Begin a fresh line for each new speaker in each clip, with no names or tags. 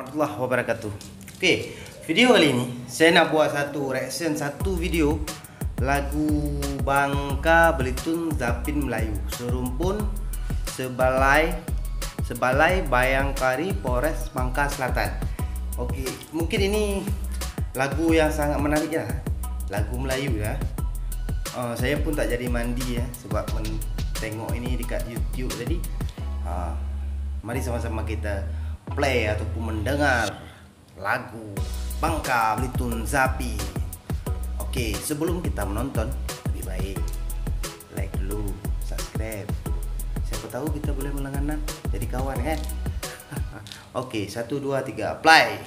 warahmatullahi wabarakatuh. Oke, video kali ini saya nak buat satu reaction satu video lagu Bangka Belitung Zapin Melayu serumpun Sebalai Bayangkari Polres Bangka Selatan. Oke, mungkin ini lagu yang sangat menarik ya, lagu Melayu ya. Saya pun tak jadi mandi ya sebab tengok ini dekat YouTube tadi. Mari sama-sama kita play ataupun mendengar lagu Bangka Belitung Zapin. Oke, sebelum kita menonton lebih baik like dulu, subscribe. Siapa tahu kita boleh melangganan jadi kawan kan. Oke, 1 2 3 play.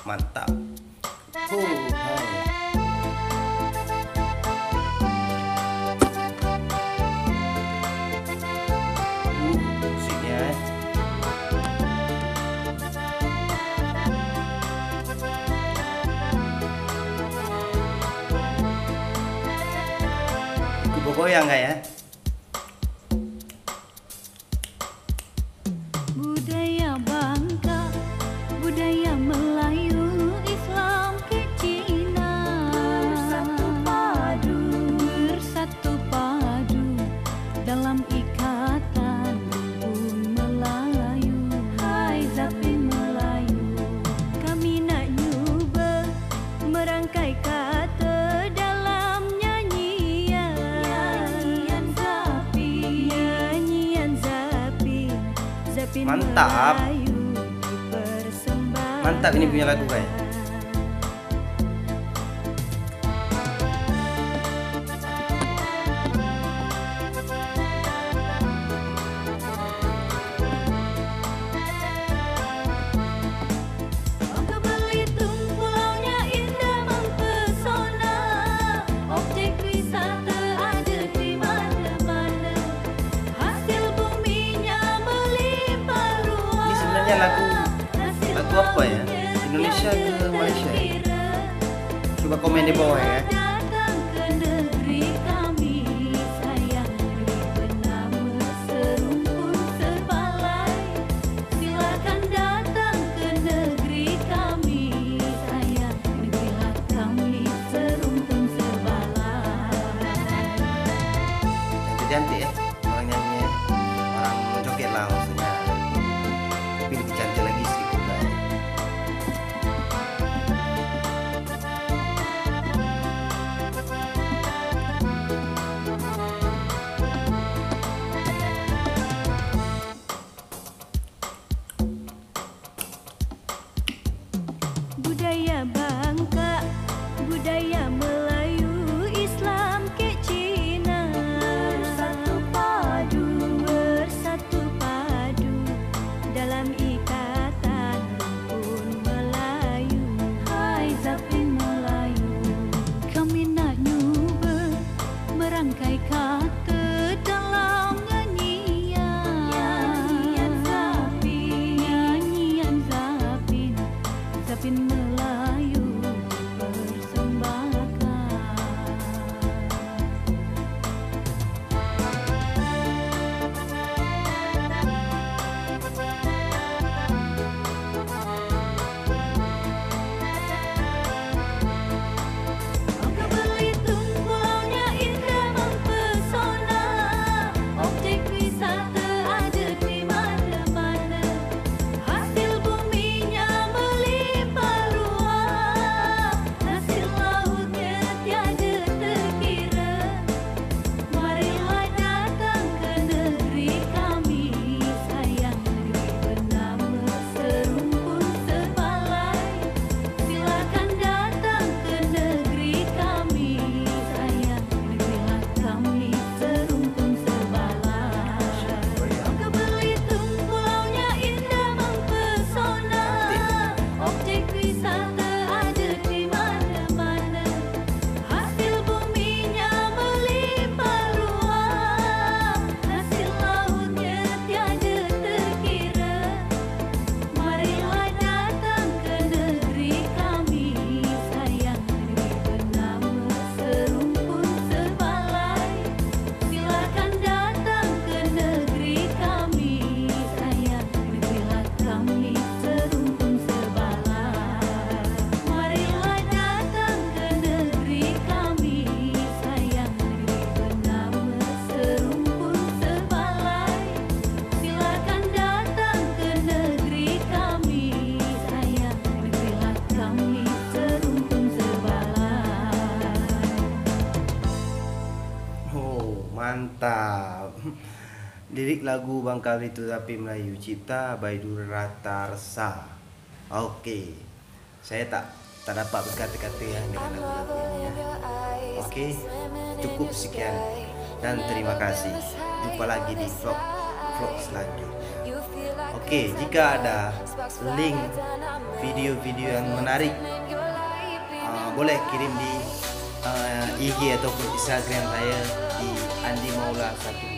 Mantap. Musiknya. Ikut goyang nggak ya?
Budaya Bangka, budaya Melayu, Islam ke Cina, bersatu padu dalam ikatan pun Melayu. Hai Zapin Melayu, kami nak nyuba merangkai kata dalam nyanyian Zapin.
Mantap. Mantap ini punya lagu guys.
Bangka Belitung pulaunya indah mempesona, objek wisata ada di mana-mana, hasil buminya melimpah ruah.
Ini sebenarnya lagu apa ya? Indonesia ke Malaysia ya? Coba komen di bawah ya.
Datang ke negeri kami sayang, bernama serumpun Sebalai. Silakan datang ke negeri kami sayang, negerilah kami serumpun Sebalai.
Cantik ya orang nyanyi ya. Orang joget lah maksudnya. Tapi lebih cantik lagi sih guys. lirik lagu Bangka Belitung Tapi Melayu cipta Baidur Ratarsa. Oke, saya tak dapat berkata-kata ya dengan lagu-lagu ini ya. Oke, cukup sekian dan terima kasih. Jumpa lagi di vlog selanjutnya. Oke, jika ada link video-video yang menarik, boleh kirim di IG ataupun Instagram saya di Andi Maula 1